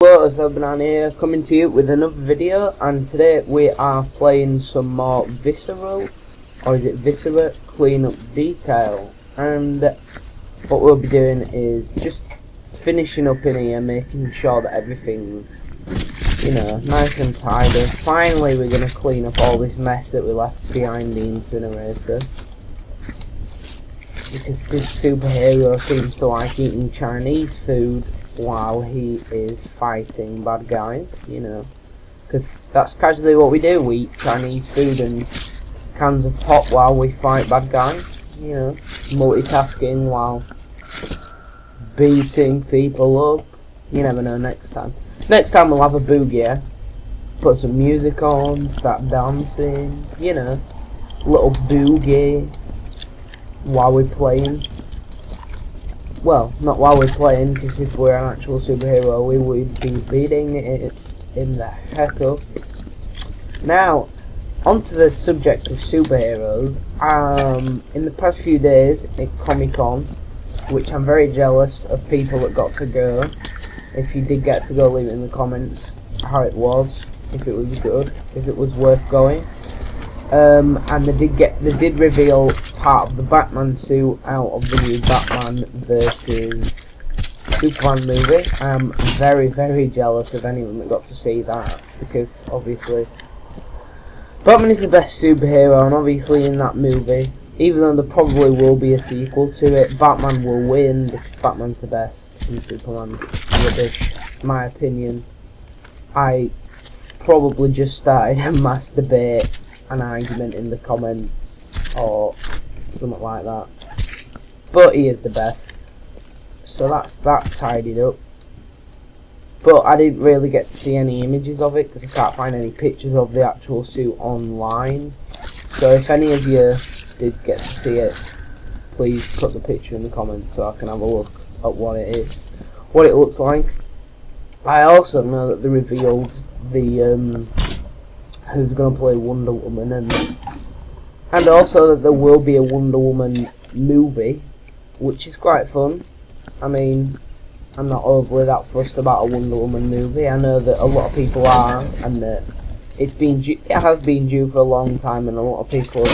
Hello, it's Banana here, coming to you with another video, and today we are playing some more Viscera Cleanup Detail. And what we'll be doing is just finishing up in here, making sure that everything's, you know, nice and tidy. Finally we're going to clean up all this mess that we left behind the incinerator, because this superhero seems to like eating Chinese food while he is fighting bad guys, you know, because that's casually what we do. We eat Chinese food and cans of pop while we fight bad guys, you know, multitasking while beating people up. You never know. Next time we'll have a boogie, put some music on, start dancing, you know, little boogie while we're playing. Well, not while we're playing, because if we're an actual superhero, we would be beating it in the heck up. Now, onto the subject of superheroes. In the past few days at Comic-Con, which I'm very jealous of people that got to go. If you did get to go, leave it in the comments how it was, if it was good, if it was worth going. And they did reveal part of the Batman suit out of the new Batman vs Superman movie. I'm very, very jealous of anyone that got to see that, because obviously Batman is the best superhero, and obviously in that movie, even though there probably will be a sequel to it, Batman will win because Batman's the best and Superman's rubbish, in my opinion. I probably just started a mass debate, an argument in the comments or something like that, but he is the best, so that's that tidied up. But I didn't really get to see any images of it because I can't find any pictures of the actual suit online. So if any of you did get to see it, please put the picture in the comments so I can have a look at what it is, what it looks like. I also know that they revealed the who's going to play Wonder Woman, and also that there will be a Wonder Woman movie, which is quite fun. I mean, I'm not overly that fussed about a Wonder Woman movie. I know that a lot of people are, and that it has been due for a long time, and a lot of people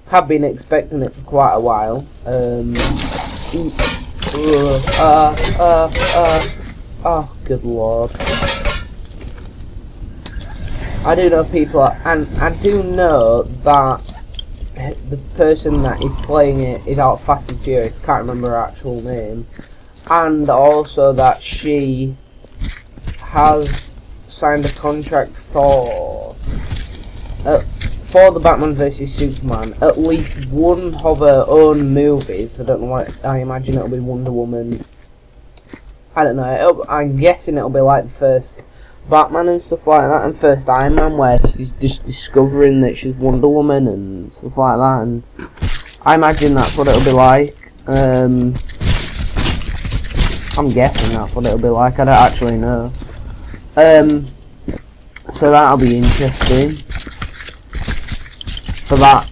have been expecting it for quite a while. Oh, good lord. I do know people are, and I do know that the person that is playing it is out of Fast and Furious. Can't remember her actual name, and also that she has signed a contract for the Batman vs Superman, at least one of her own movies. I don't know what. I imagine it'll be Wonder Woman. I don't know. I'm guessing it'll be like the first Batman and stuff like that, and first Iron Man, where she's just discovering that she's Wonder Woman and stuff like that, and I imagine that's what it'll be like. I'm guessing that's what it'll be like. I don't actually know. So that'll be interesting for that.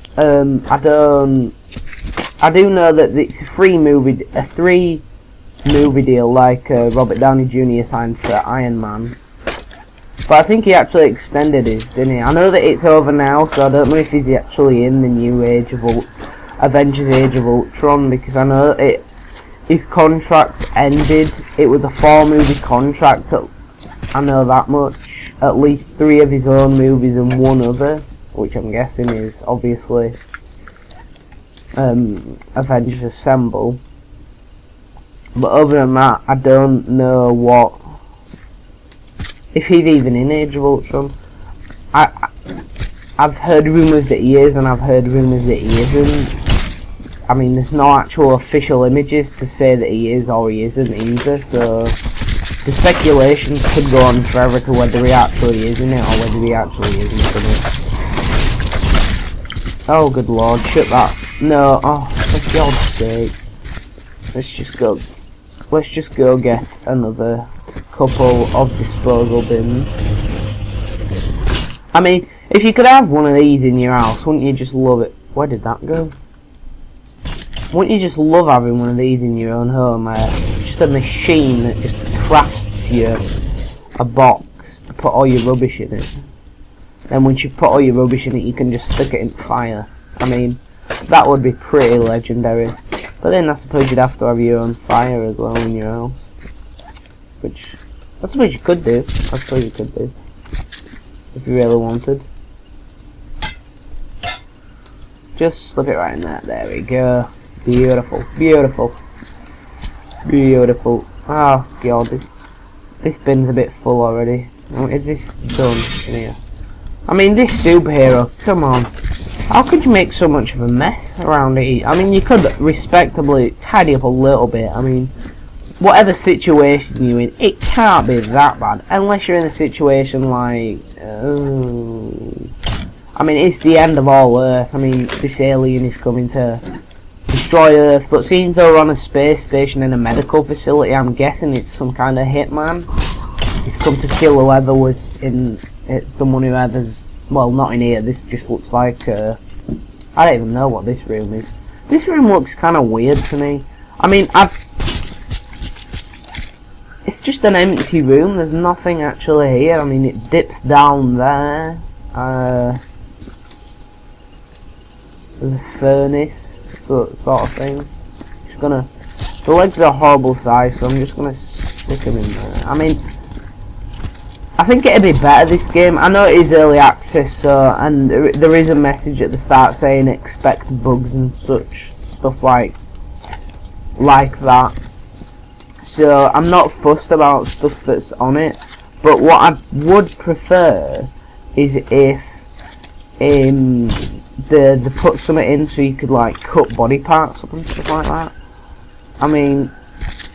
I do know that it's a three movie deal, like Robert Downey Jr. signed for Iron Man. But I think he actually extended his, didn't he? I know that it's over now, so I don't know if he's actually in the new Avengers Age of Ultron, because I know his contract ended. It was a 4-movie contract, I know that much. At least 3 of his own movies and 1 other, which I'm guessing is obviously Avengers Assemble. But other than that, I don't know if he's even in Age of Ultron. I've heard rumours that he is, and I've heard rumours that he isn't. I mean, there's no actual official images to say that he is or he isn't either, so the speculations could go on forever to whether he actually is in it or whether he actually isn't in it. Oh, good lord, shut that. No, oh, for God's sake. Let's just go get another couple of disposal bins. I mean, if you could have one of these in your house, wouldn't you just love it? Where did that go? Wouldn't you just love having one of these in your own home? Just a machine that just crafts you a box to put all your rubbish in it. Then once you've put all your rubbish in it, you can just stick it in fire. I mean, that would be pretty legendary. But then I suppose you'd have to have your own fire as well in your house. Which, I suppose you could do. If you really wanted. Just slip it right in there. There we go. Beautiful. Beautiful. Beautiful. Oh god. This bin's a bit full already. Is this done in here? I mean, this superhero, come on. How could you make so much of a mess around it? I mean, you could respectably tidy up a little bit. I mean, whatever situation you're in, it can't be that bad. Unless you're in a situation like... I mean, it's the end of all Earth. I mean, this alien is coming to destroy Earth. But seeing though we're on a space station in a medical facility, I'm guessing it's some kind of hitman. He's come to kill whoever was in... someone who has... Well, not in here. This just looks like... I don't even know what this room is. This room looks kind of weird to me. I mean, it's just an empty room. There's nothing actually here. I mean, it dips down there. There's a furnace sort of thing. Just gonna... The legs are horrible size, so I'm just gonna stick them in there. I mean... I think it'd be better this game. I know it is early access, so and there is a message at the start saying expect bugs and such stuff like that. So I'm not fussed about stuff that's on it. But what I would prefer is if they put something in so you could like cut body parts up and stuff like that. I mean,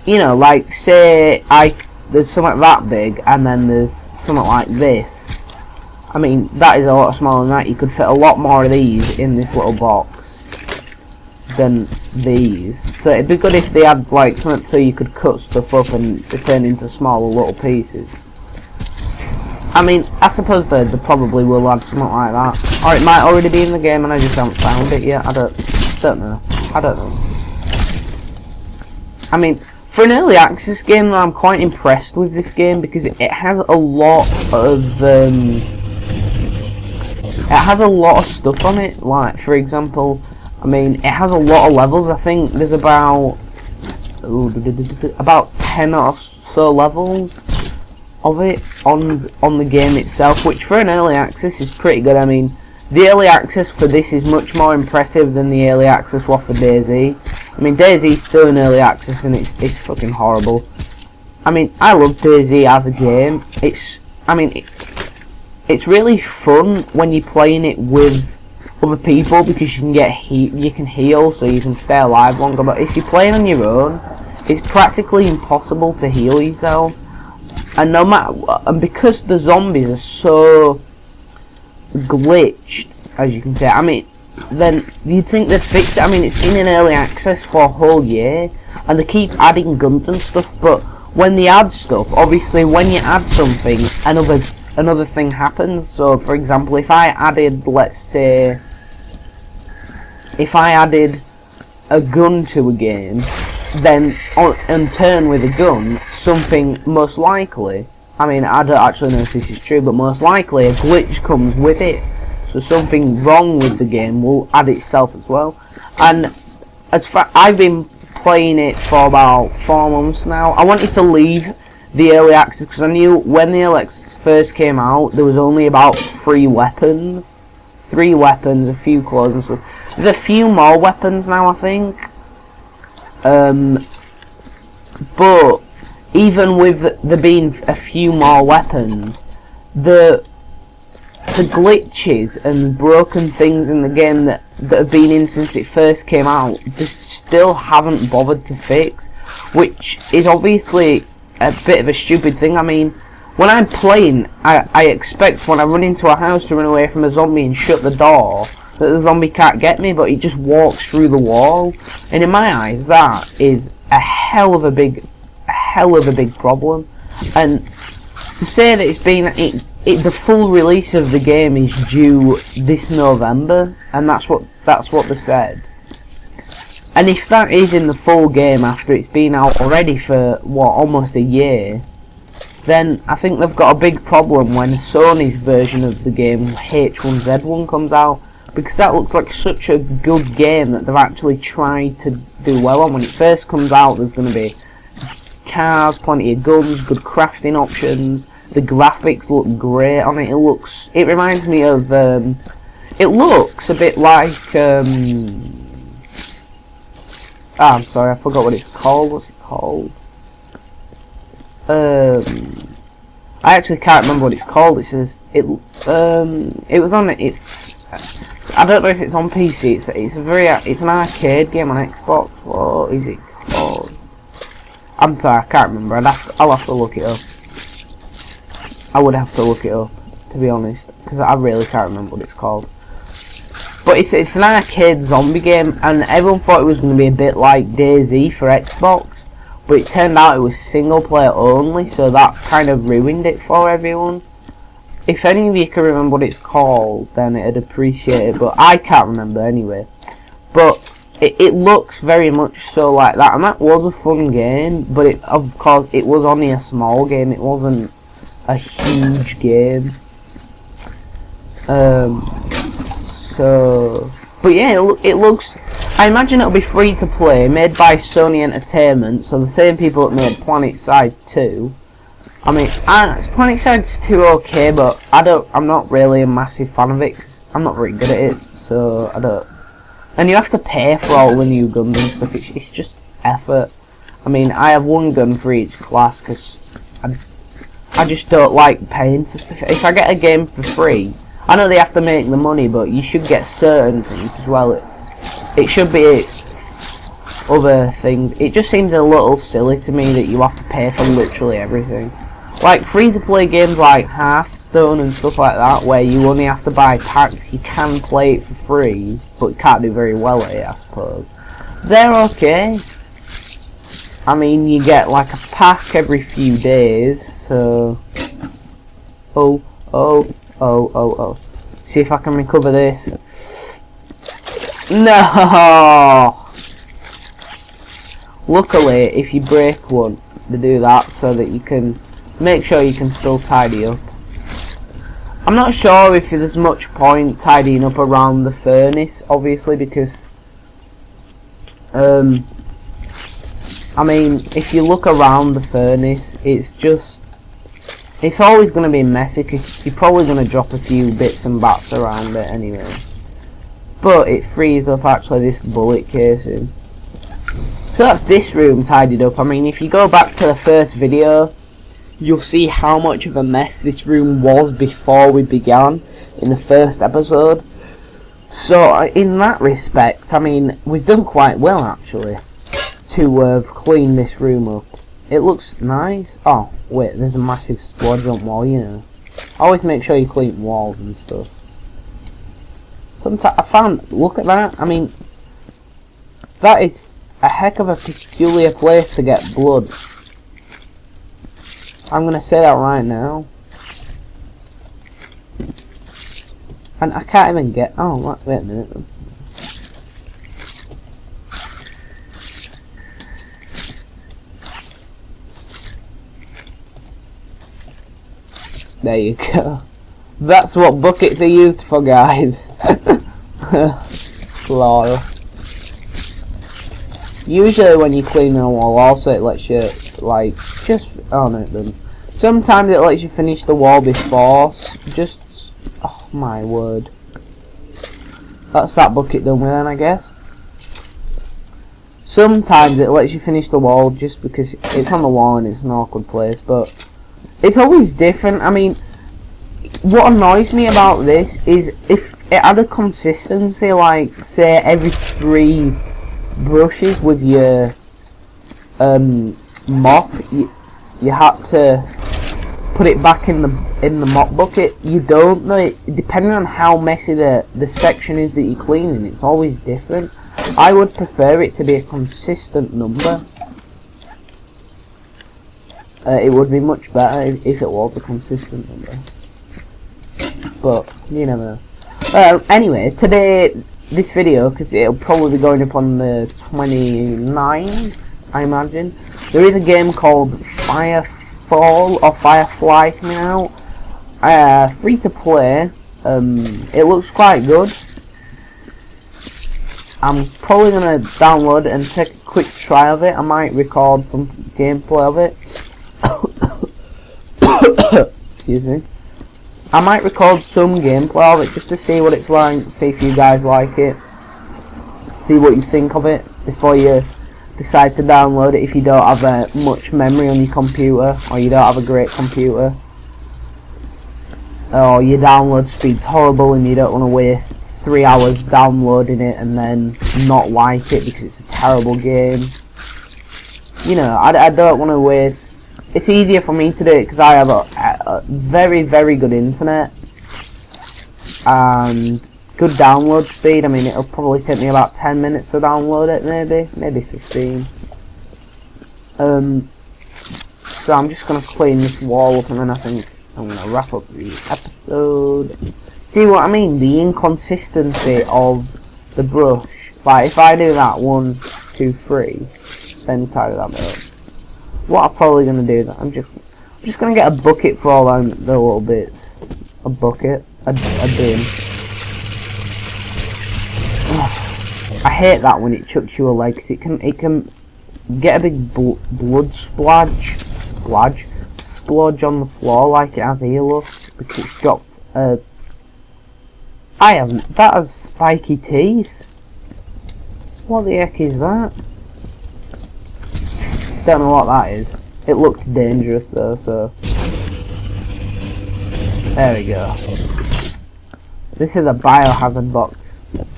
you know, like say there's something that big and then there's something like this. I mean, that is a lot smaller than that. You could fit a lot more of these in this little box than these. So it'd be good if they had like something so you could cut stuff up and they turn into smaller little pieces. I mean, I suppose they probably will add something like that. Or it might already be in the game and I just haven't found it yet. I don't know. I don't know. I mean, for an early access game, I'm quite impressed with this game because it has a lot of stuff on it. Like, for example, I mean, it has a lot of levels. I think there's about 10 or so levels of it on the game itself, which for an early access is pretty good. I mean, the early access for this is much more impressive than the early access was for DayZ. I mean, DayZ's still in early access and it's fucking horrible. I mean, I love DayZ as a game. It's really fun when you're playing it with other people because you can you can heal, so you can stay alive longer. But if you're playing on your own, it's practically impossible to heal yourself. And and because the zombies are so glitched, as you can say, I mean, then you'd think they'd fix it. I mean, it's been in early access for a whole year and they keep adding guns and stuff, but when they add stuff, obviously when you add something, another thing happens. So for example, if I added, let's say, if I added a gun to a game, then in turn with a gun, something most likely, I mean, I don't actually know if this is true, but most likely a glitch comes with it. So something wrong with the game will add itself as well. And I've been playing it for about 4 months now. I wanted to leave the early access because I knew when the early access first came out, there was only about 3 weapons. 3 weapons, a few clothes and stuff. There's a few more weapons now, I think. But even with there being a few more weapons, the glitches and broken things in the game that have been in since it first came out, they still haven't bothered to fix, which is obviously a bit of a stupid thing. I mean, when I'm playing, I expect when I run into a house to run away from a zombie and shut the door, that the zombie can't get me, but he just walks through the wall. And in my eyes, that is a hell of a big problem. And to say that it's been the full release of the game is due this November, and that's what they said. And if that is in the full game after it's been out already for what, almost a year, then I think they've got a big problem when Sony's version of the game H1Z1 comes out, because that looks like such a good game that they've actually tried to do well on. When it first comes out, there's going to be cars, plenty of guns, good crafting options. The graphics look great on it. It reminds me of it looks a bit like I'm sorry, I forgot what it's called. What's it called? I actually can't remember what it's called. It says it was on it's I don't know if it's on PC. It's an arcade game on Xbox. What is it called? I'm sorry, I can't remember. I'll have to look it up. I would have to look it up, to be honest, because I really can't remember what it's called. But it's an arcade zombie game, and everyone thought it was going to be a bit like DayZ for Xbox, but it turned out it was single player only, so that kind of ruined it for everyone. If any of you can remember what it's called, then it'd appreciate it, but I can't remember anyway. But it looks very much so like that, and that was a fun game, but of course it was only a small game, it wasn't a huge game. But yeah, it looks, I imagine it'll be free to play, made by Sony Entertainment, so the same people that made PlanetSide 2. I mean, PlanetSide 2 okay, but I'm not really a massive fan of it, 'cause I'm not very good at it, so I don't. And you have to pay for all the new guns and stuff, it's just effort. I mean, I have one gun for each class, because I just don't like paying for stuff. If I get a game for free, I know they have to make the money, but you should get certain things as well. It should be other things. It just seems a little silly to me that you have to pay for literally everything. Like free-to-play games like Hearthstone and stuff like that, where you only have to buy packs, you can play it for free, but you can't do very well at it, I suppose. They're okay. I mean, you get like a pack every few days, so... Oh. See if I can recover this. No! Luckily, if you break one, they do that so that you can make sure you can still tidy up. I'm not sure if there's much point tidying up around the furnace, obviously, because I mean, if you look around the furnace, it's always going to be messy, because you're probably going to drop a few bits and bats around it anyway. But it frees up actually this bullet casing. So that's this room tidied up. I mean, if you go back to the first video, you'll see how much of a mess this room was before we began in the first episode. So in that respect, I mean, we've done quite well actually to clean this room up. It looks nice. Oh wait, there's a massive splodge on wall, you know. Always make sure you clean walls and stuff. Sometimes I found, look at that. I mean, that is a heck of a peculiar place to get blood. I'm gonna say that right now. And I can't even get. Oh, wait a minute. There you go. That's what buckets are used for, guys. Lol. Usually when you clean a wall, also it lets you, like, just, oh no it doesn't. Sometimes it lets you finish the wall before, just, oh my word. That's that bucket done with then, I guess. Sometimes it lets you finish the wall just because it's on the wall and it's an awkward place, but it's always different. I mean, what annoys me about this is if it had a consistency, like say every 3 brushes with your mop, you had to put it back in the mop bucket. You don't know it, depending on how messy the section is that you're cleaning, it's always different. I would prefer it to be a consistent number. It would be much better if it was a consistent number, but you never know. Anyway, today, this video, because it'll probably be going up on the 29th, I imagine, there is a game called Fall or Firefly coming out. Free to play. It looks quite good. I'm probably gonna download it and take a quick try of it. I might record some gameplay of it. Excuse me. I might record some gameplay of it just to see what it's like, see if you guys like it, see what you think of it before you decide to download it if you don't have much memory on your computer, or you don't have a great computer, or your download speed's horrible and you don't want to waste 3 hours downloading it and then not like it because it's a terrible game. You know, I don't want to waste. It's easier for me to do it because I have a very, very good internet and good download speed. I mean, it'll probably take me about 10 minutes to download it, maybe 15. So I'm just gonna clean this wall up and then I think I'm gonna wrap up the episode. See what I mean? The inconsistency of the brush. Like if I do that 1, 2, 3, then tidy that bit up. What I'm probably gonna do, I'm just gonna get a bucket for all the little bits. A bucket, a bin. I hate that when it chucks you a leg, 'cause it can get a big blood splodge on the floor like it has here, look, because it's dropped. That has spiky teeth. What the heck is that? Don't know what that is. It looks dangerous though, so there we go. This is a biohazard box.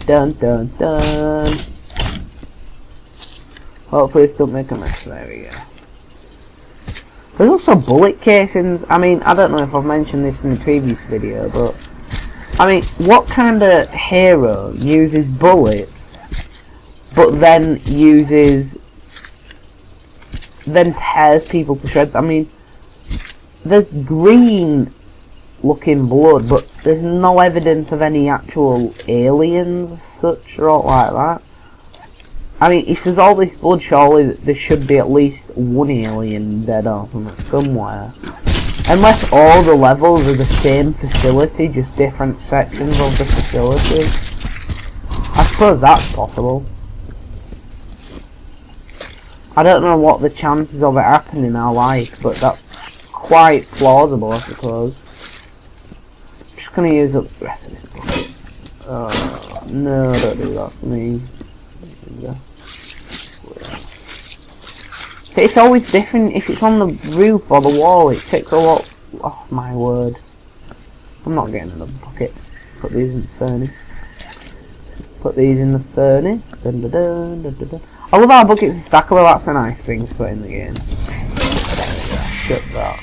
Dun dun dun. Hopefully this don't make a mess. There we go. There's also bullet casings. I mean, I don't know if I've mentioned this in the previous video, but I mean, what kind of hero uses bullets but then tears people to shreds? I mean, there's green looking blood, but there's no evidence of any actual aliens as such or like that. I mean, if there's all this blood, surely there should be at least one alien dead or something somewhere. Unless all the levels are the same facility, just different sections of the facility. I suppose that's possible. I don't know what the chances of it happening are like, but that's quite plausible, I suppose. I'm just gonna use up the rest of this bucket. No, don't do that for me. It's always different if it's on the roof or the wall. It takes a lot. Oh my word! I'm not getting another bucket. Put these in the furnace. Put these in the furnace. Dun, dun, dun, dun, dun, dun. I love how buckets are stackable. That's a nice thing to put in the game. Shut that.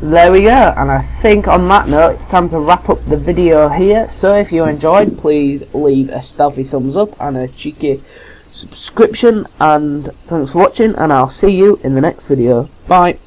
There we go. And I think on that note, it's time to wrap up the video here. So if you enjoyed, please leave a stealthy thumbs up and a cheeky subscription. And thanks for watching. And I'll see you in the next video. Bye.